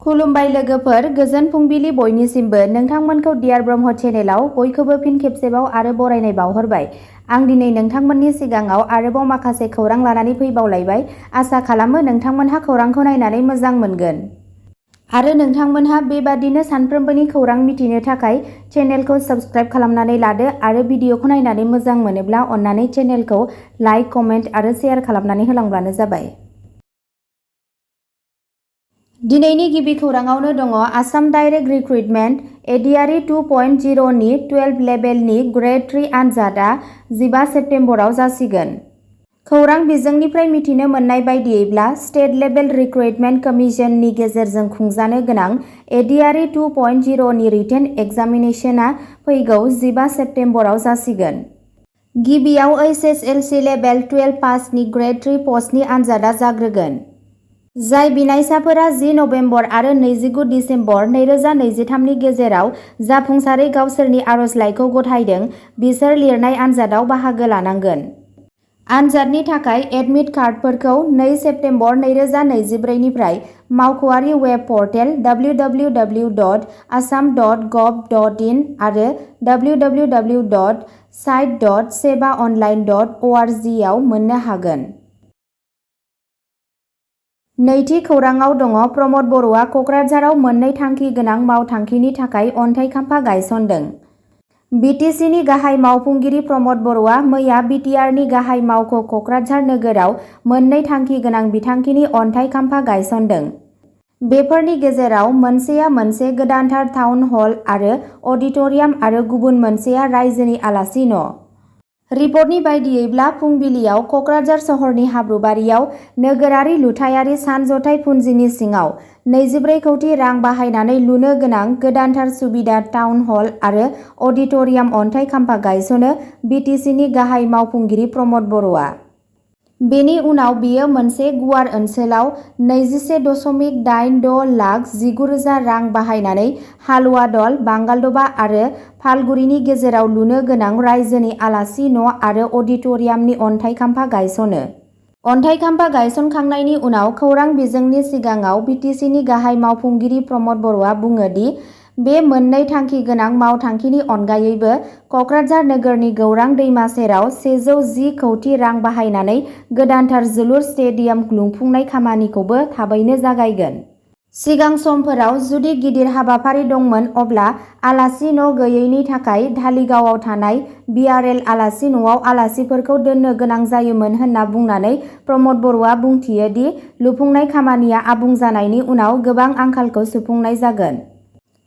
खुलुमबाय लोगोफोर, गोजोन फुंबिलि बयनिसिमबो। नोंथांमोनखौ डियार ब्रह्म चेनेलाव बयखौबो फिन खेबसेबाव आरो बरायनाय बावहरबाय। आं दिनै नोंथांमोननि सिगाङाव आरोबाव माखासे खौरां लानानै फैबावलायबाय। आसा खालामो नोंथांमोनहा खौरांखौ नायनानै मोजां मोनगोन। आरो नोंथांमोनहा बेबादिनो सानफ्रोमबोनि खौरां मिथिनो थाखाय चेनेलखौ साबस्क्राइब खालामनानै लादो आरो भिडिअखौ नायनानै मोजां मोनोब्ला अन्नानै चेनेलखौ लाइक, कमेन्ट आरो शेयार खालामनानै होलांब्लानो जाबाय। दिनैनि गिबि खौराङावनो दङ आसाम डाइरेक्ट रिक्रुटमेन्ट एडिआरइ 2.0 नि 12 लेभेलनि ग्रेड 3 आनजादआ 15 सेप्तेम्बराव जासिगोन। खौरां बिजोंनिफ्राय मिथिनो मोननाय बायदियैब्ला स्टेट लेभेल रिक्रुटमेन्ट कमिसननि गेजेरजों खुंजानो गोनां एडिआरइ 2.0 नि रिटेन एग्जामिनेशनआ फैगौ 15 सेप्तेम्बराव जासिगोन। गिबियाव एचएसएलसि लेभेल 12 पासनि ग्रेड 3 पस्टनि आनजादआ जाग्रोगोन। जाय बिनायसाफोरा 10 नबेम्बर आरो 29 दिसेम्बर 2023 नि गेजेराव जाफुंसारै गावसोरनि आर'जलाइखौ गथायदों, बिसोर लिरनाय आनजादाव बाहागो लानांगोन। आनजादनि थाखाय एडमिट कार्डफोरखौ 2 सेप्तेम्बर 2024 निफ्राय मावख'आरि वेब पर्टेल www.assam.gov.in आरो www.site.sebaonline.org आव मोननो हागोन। नैथि खौराङाव दङ प्रमद बर'आ क'क्राझाराव मोननै थांखि गोनां मावथांखिनि थाखाय अन्थाइ खाम्फा गायसनदों। बिटिसिनि गाहाय मावफुंगिरि प्रमद बर'आ मैया बिटिआरनि गाहाय मावख' क'क्राझार नोगोराव मोननै थांखि गोनां बिथांखिनि अन्थाइ खाम्फा गायसनदों। बेफोरनि गेजेराव मोनसेया मोनसे गोदानथार टाउन हल आरो अडिट'रियाम आरो गुबुन मोनसेया रायजोनि आलासि न'। रिपर्टनि बायदियैब्ला फुंबिलियाव क'क्राझार सहरनि हाब्रुबारियाव नोगोरारि लुथायारि सानज'थाय पुन्जिनि सिङाव 24 कौटि रां बाहायनानै लुनो गोनां गोदानथार सुबिदा टाउन हल आरो अडिट'रियाम अन्थाइ खाम्फा गायसनो बिटिसिनि गाहाय मावफुंगिरि प्रमद बर'आ। बेनि उनाव बियो मोनसे गुवार ओनसोलाव 21.86 लाख 19,000 रां बाहायनानै हालुवादल, बांगालदबा आरो फालगुरिनि गेजेराव लुनो गोनां रायजोनि आलासि न' आरो अडिट'रियामनि अन्थाइ खाम्फा गायसनो। अन्थाइ खाम्फा गायसनखांनायनि उनाव खौरां बिजोंनि सिगाङाव बिटिसिनि गाहाय मावफुंगिरि प्रमद बर'आ बुङो दि बे मोननै थांखि गोनां मावथांखिनि अनगायैबो क'क्राझार नोगोरनि गौरां दैमा सेराव 110 कौटि रां बाहायनानै गोदानथार जोलुर स्टेडियाम लुफुंनाय खामानिखौबो थाबैनो जागायगोन। सिगां समफोराव जुदि गिदिर हाबाफारि दंमोन अब्ला आलासि न' गैयैनि थाखाय धालिगावआव थानाय बिआरएल आलासि न'आव आलासिफोरखौ दोननो गोनां जायोमोन होनना बुंनानै प्रमद बर'आ बुंथियो दि लुफुंनाय खामानिया आबुं जानायनि उनाव गोबां आंखालखौ सुफुंनाय जागोन।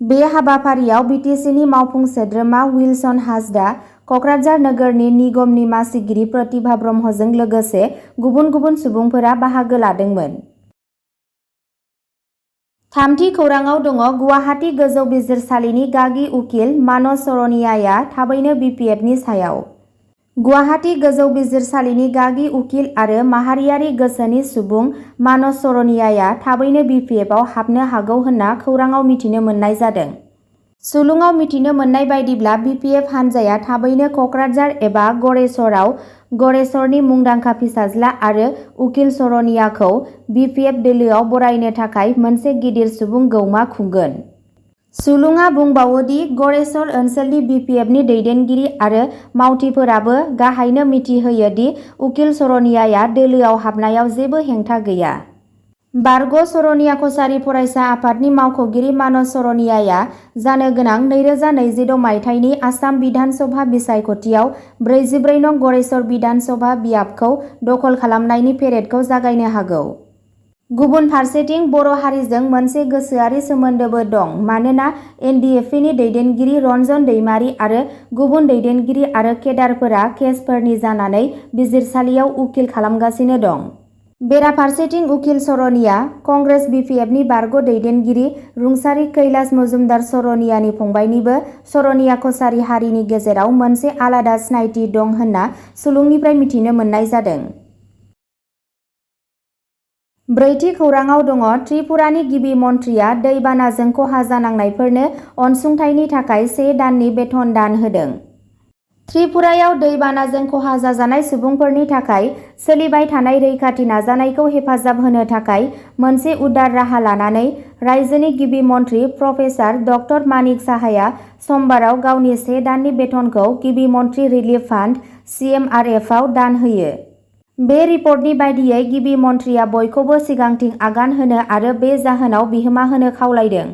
बे हाबाफारियाव बिटिसिनि मावफुं सोद्रोमा विल्सन हासदा, क'क्राझार नोगोरनि निगमनि मासिगिरि प्रतिभा ब्रह्मजों लोगोसे गुबुन गुबुन सुबुंफोरा बाहागो लादोंमोन। थामथि खौराङाव दङ गुवाहाटी गोजौ बिजिरसालिनि गागि उकिल मानस सरनियाया थाबैनो बिपिएफनि सायाव। गुवाहाटी गोजौ बिजिरसालिनि गागि उकिल आरो माहारियारि गोसोनि सुबुं मानस सरनियाया थाबैनो बिपिएफआव हाबनो हागौ होनना खौराङाव मिथिनो मोननाय जादों। सुलुङाव मिथिनो मोननाय बायदिब्ला बिपिएफ हानजाया थाबैनो क'क्राझार एबा गरेसराव गरेसरनि मुंदांखा फिसाज्ला आरो उकिल सरनियाखौ बिपिएफ दोलोआव बरायनो थाखाय मोनसे गिदिर सुबुं गौमा खुंगोन। सुलुङा बुंबावो दि गरेसर ओनसोलनि बिपिएफनि दैदेनगिरि आरो मावथिफोराबो गाहायनो मिथिहोयो दि उकिल सरनियाया दोलोआव हाबनायाव जेबो हेंथा गैया। बारग' सरनिया कछारी फरायसा आफादनि मावख'गिरि मानस सरनियाया जानो गोनां 2026 मायथाइनि आसाम बिधान सभा बिसायख'थियाव 44 नं गरेसर बिधान सभा बियाबखौ दखल खालामनायनि पेरेडखौ जागायनो हागौ। गुबुन फारसेथिं बर' हारिजों मोनसे गोसोआरि सोमोन्दोबो दं मानोना एनडिएफबिनि दैदेनगिरि रन्जन दैमारि आरो गुबुन दैदेनगिरि आरो केडारफोरा केसफोरनि जानानै बिजिरसालियाव उकिल खालामगासिनो दं। बेराफारसेथिं उकिल सरनिया कंग्रेस बिपिएफनि बारग' दैदेनगिरि रुंसारि कैलाश मजुमदार सरनियानि फंबायनिबो सरनिया कछारी हारिनि गेजेराव मोनसे आलादा सिनायथि दं होनना सुलुंनिफ्राय मिथिनो मोननाय जादों। ब्रैथि खौराङाव दङ त्रिपुरानि गिबि मन्थ्रिया दैबानाजों खहा जानांनायफोरनो अनसुंथाइनि थाखाय 1 दाननि बेथन दान होदों। त्रिपुरायाव दैबानाजों खहा जाजानाय सुबुंफोरनि थाखाय सोलिबाय थानाय रैखाथि नाजानायखौ हेफाजाब होनो थाखाय मोनसे उदार राहा लानानै रायजोनि गिबि मन्थ्रि प्रफेसार डक्टर मानिक साहाया समबाराव गावनि 1 दाननि बेथनखौ गिबि मन्थ्रि रिलिफ फान्ड (CMRF) आव दान होयो। बे रिपर्टनि बायदियै गिबि मन्थ्रिया बयखौबो सिगांथिं आगान होनो आरो बे जाहोनाव बिहोमा होनो खावलायदों।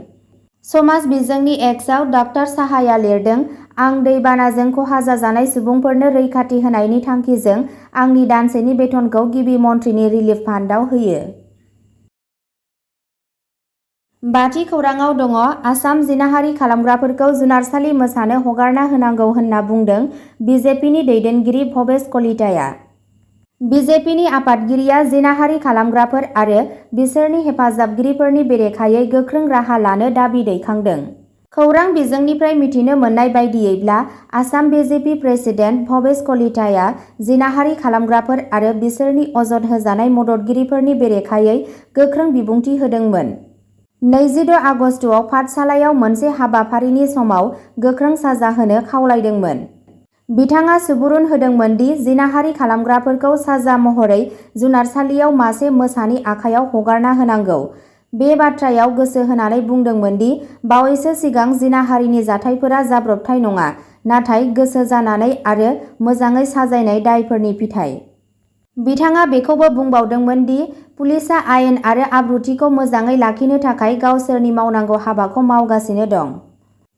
समाज बिजोंनि एक्सआव डक्टर साहाया लिरदों, आं दैबानाजों खहा जाजानाय सुबुंफोरनो रैखाथि होनायनि थांखिजों आंनि दानसेनि बेथनखौ गिबि मन्थ्रिनि रिलिफ फान्डआव होयो। बाथि खौराङाव दङ आसाम जिनाहारि खालामग्राफोरखौ जुनारसालि मोसानो हगारना होनांगौ होनना बुंदों बिजेपिनि दैदेनगिरि भबेश कलिताया। बिजेपिनि आफादगिरिया जिनाहारि खालामग्राफोर आरो बिसोरनि हेफाजाबगिरिफोरनि बेरेखायै गोख्रों राहा लानो दाबि दैखांदों। खौरां बिजोंनिफ्राय मिथिनो मोननाय बायदियैब्ला आसाम बिजेपि प्रेसिडेन्ट भबेश कलिताया जिनाहारि खालामग्राफोर आरो बिसोरनि अजद होजानाय मददगिरिफोरनि बेरेखायै गोख्रों बिबुंथि होदोंमोन। 26 आगस्टआव पाठशालायाव मोनसे हाबाफारिनि समाव गोख्रों साजा होनो खावलायदोंमोन। बिथाङा सुबुरुन होदोंमोन दि जिनाहारि खालामग्राफोरखौ साजा महरै जुनारसालियाव मासे मोसानि आखायाव हगारना होनांगौ। बे बाथ्रायाव गोसो होनानै बुंदोंमोन दि बावैसो सिगां जिनाहारिनि जाथायफोरा जाब्रबथाय नङा, नाथाय गोसो जानानै आरो मोजाङै साजायनाय दायफोरनि फिथाय। बिथाङा बेखौबो बुंबावदोंमोन दि पुलिसआ आयेन आरो आब्रुथिखौ मोजाङै लाखिनो थाखाय गावसोरनि मावनांगौ हाबाखौ मावगासिनो दं।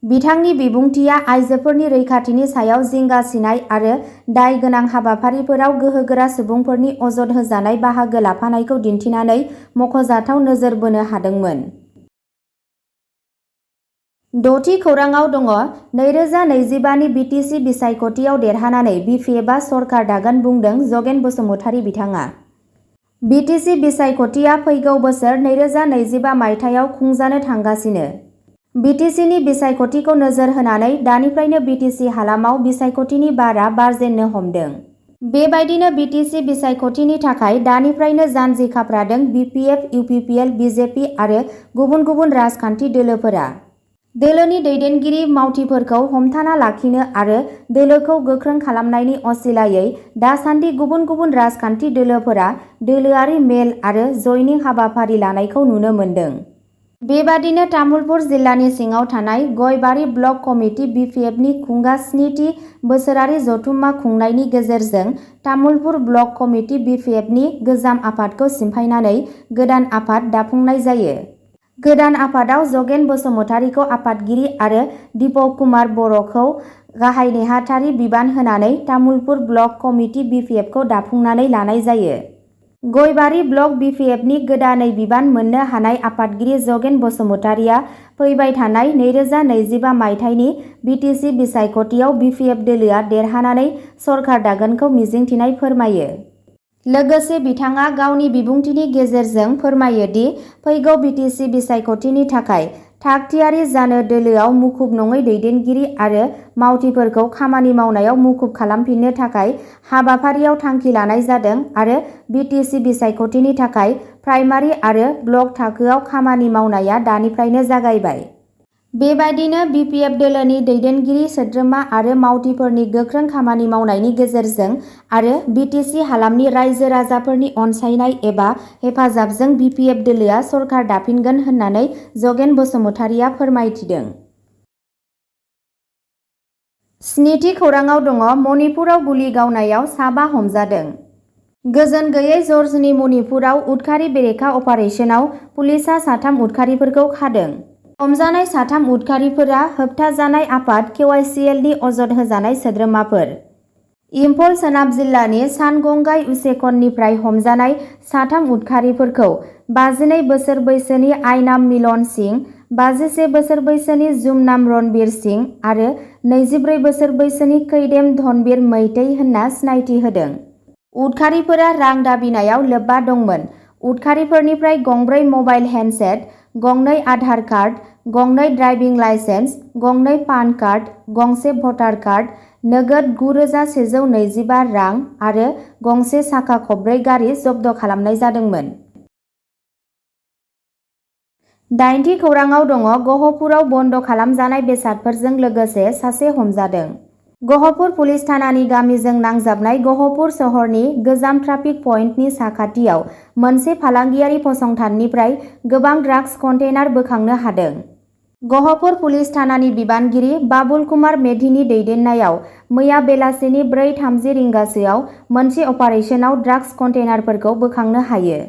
बिथांनि बिबुंथिया आइजोफोरनि रैखाथिनि सायाव जिंगा सिनाय आरो दाय गोनां हाबाफारिफोराव गोहोगोरा सुबुंफोरनि अजद होजानाय बाहागो लाफानायखौ दिन्थिनानै मख'जाथाव नोजोर बोनो हादोंमोन। 6थि खौराङाव दङ 2025 नि बिटिसि बिसायख'थियाव देरहानानै बिपिएफआ सरकार दागोन बुंदों जगेन बसुमतारी बिथाङा। बिटिसि बिसायख'थिया फैगौ बोसोर 2025 मायथाइयाव खुंजानो थांगासिनो। बिटिसिनि बिसायख'थिखौ नोजोर होनानै दानिफ्रायनो बिटिसि हालामाव बिसायख'थिनि बारआ बारजेननो हमदों। बेबायदिनो बिटिसि बिसायख'थिनि थाखाय दानिफ्रायनो जानजि खाफ्रादों बिपिएफ, इउपिपिएल, बिजेपि आरो गुबुन गुबुन राजखान्थि दोलोफोरा। दोलोनि दैदेनगिरि मावथिफोरखौ हमथाना लाखिनो आरो दोलोखौ गोख्रों खालामनायनि असिलायै दासान्दि गुबुन गुबुन राजखान्थि दोलोफोरा दोलोआरि मेल आरो जयनिं हाबाफारि लानायखौ नुनो मोन्दों। बेबादिनो तामुलपुर जिल्लानि सिङाव थानाय गयबारि ब्लक कमिटि बिपिएफनि खुंगा 7थि बोसोरारि जथुम्मा खुंनायनि गेजेरजों तामुलपुर ब्लक कमिटि बिपिएफनि गोजाम आफादखौ सिमफायनानै गोदान आफाद दाफुंनाय जायो। गोदान आफादाव जगेन बसुमतारीखौ आफादगिरि आरो दीपक कुमार बर'खौ गाहाय नेहाथारि बिबान होनानै तामुलपुर ब्लक कमिटि बिपिएफखौ दाफुंनानै लानाय जायो। गयबारि ब्लक बिपिएफनि गोदानै बिबान मोननो हानाय आफादगिरि जगेन बसुमतारीया फैबाय थानाय 2025 मायथाइनि बिटिसि बिसायख'थियाव बिपिएफ दोलोआ देरहानानै सरकार दागोनखौ मिजिंथिनाय फोरमायो। लोगोसे बिथाङा गावनि बिबुंथिनि गेजेरजों फोरमायो दि फैगौ बिटिसि बिसायख'थिनि थाखाय थाग-थियारि जानो दोलोआव मुखुब नङै दैदेनगिरि आरो मावथिफोरखौ खामानि मावनायाव मुखुब खालामफिननो थाखाय हाबाफारियाव थांखि लानाय जादों आरो बिटिसि बिसायख'थिनि थाखाय प्राइमारि आरो ब्लक थाखोआव खामानि मावनाया दानिफ्रायनो जागायबाय। बेबायदिनो बिपिएफ दोलोनि दैदेनगिरि सोद्रोमा आरो मावथिफोरनि गोख्रों खामानि मावनायनि गेजेरजों आरो बिटिसि हालामनि रायजो राजाफोरनि अनसायनाय एबा हेफाजाबजों बिपिएफ दोलोआ सरकार दाफिनगोन होननानै जगेन बसुमतारीया फोरमायथिदों। 7थि खौराङाव दङ मणिपुराव गुलि गावनायाव साबा हमजादों। गोजोन गैयै जर्जनि मणिपुराव उदखारि बेरेखा अपारेसनाव पुलिसआ 3 उदखारिफोरखौ खादों। हमजानाय 3 उदखारिफोरा होबथाजानाय आफाद केवाइसिएलनि अजद होजानाय सोद्रोमाफोर। इम्फल सोनाब जिल्लानि सानगंगाई उसेकननिफ्राय हमजानाय 3 उदखारिफोरखौ 52 बोसोर बैसोनि आइनाम मिलन सिंह, 51 बोसोर बैसोनि जुमनाम रणबीर सिंह आरो 24 बोसोर बैसोनि कैडेम धनबीर मैतेई होनना सिनायथि होदों। उदखारिफोरा रां दाबिनायाव लोब्बा दंमोन। उदखारिफोरनिफ्राय 2 mobile handset, 2 Aadhaar card, 2 driving licence, 2 PAN card, 1 voter card, नोगोद 9,125 रां आरो 1 साखा खबब्रै गारि जब्द खालामनाय जादोंमोन। 8थि खौराङाव दङ गहपुराव बन्द खालामजानाय बेसादफोरजों लोगोसे सासे हमजादों। गहपुर पुलिस थानानि गामिजों नांजाबनाय गहपुर सहरनि गोजाम ट्राफिक पइन्टनि साखाथियाव मोनसे फालांगियारि फसंथाननिफ्राय गोबां ड्राग्स कन्टेनार बोखांनो हादों। गहपुर पुलिस थानानि बिबानगिरि बाबुल कुमार मेधिनि दैदेननायाव मैया बेलासिनि 4:30 रिंगासोआव मोनसे अपारेशनाव ड्राग्स कन्टेनारफोरखौ बोखांनो हायो।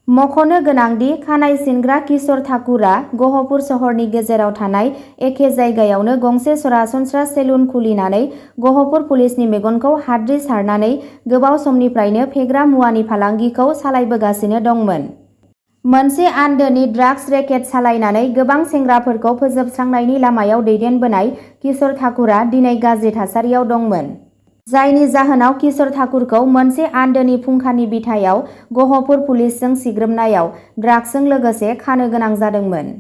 मख'नो गोनांदि खानाय सिनग्रा किशोर ठाकुरआ गहपुर सहरनि गेजेराव थानाय एखे जायगायावनो गंसे सरासनस्रा सेलुन खुलिनानै गहपुर पुलिसनि मेगनखौ हाद्रि सारनानै गोबाव समनिफ्रायनो फेग्रा मुवानि फालांगिखौ सालायबोगासिनो दंमोन। मोनसे आन्दोनि ड्राग्स रेकेट सालायनानै गोबां सेंग्राफोरखौ फोजोबस्रांनायनि लामायाव दैदेनबोनाय किशोर ठाकुरआ दिनै गाज्रि थासारियाव दंमोन। जायनि जाहोनाव किशोर ठाकुरखौ मोनसे आन्दोनि फुंखानि बिथायाव गहपुर पुलिसजों सिग्रोमनायाव ड्राग्सजों लोगोसे खानो गोनां जादोंमोन।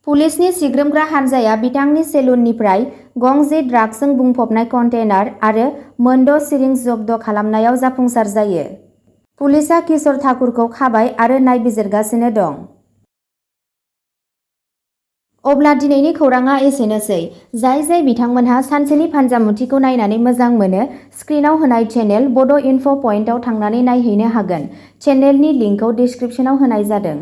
पुलिसनि सिग्रोमग्रा हान्जाया बिथांनि सेलुननिफ्राय गं-7 ड्राग्सजों बुंफबनाय कन्टेनार आरो मोन 6 सिरिंज जब्द खालामनायाव जाफुंसार जायो। पुलिसआ किशोर ठाकुरखौ खाबाय आरो नायबिजिरगासिनो दं। अब्ला दिनैनि खौराङा एसेनोसै। जाय बिथांमोनहा सानसेनि फानजामुथिखौ नायनानै मोजां मोनो, स्क्रिनाव होनाय चेनेल बड' इनफ' पइन्टआव थांनानै नायहैनो हागोन। चेनेलनि लिंकखौ डिस्क्रिप्शनाव होनाय जादों।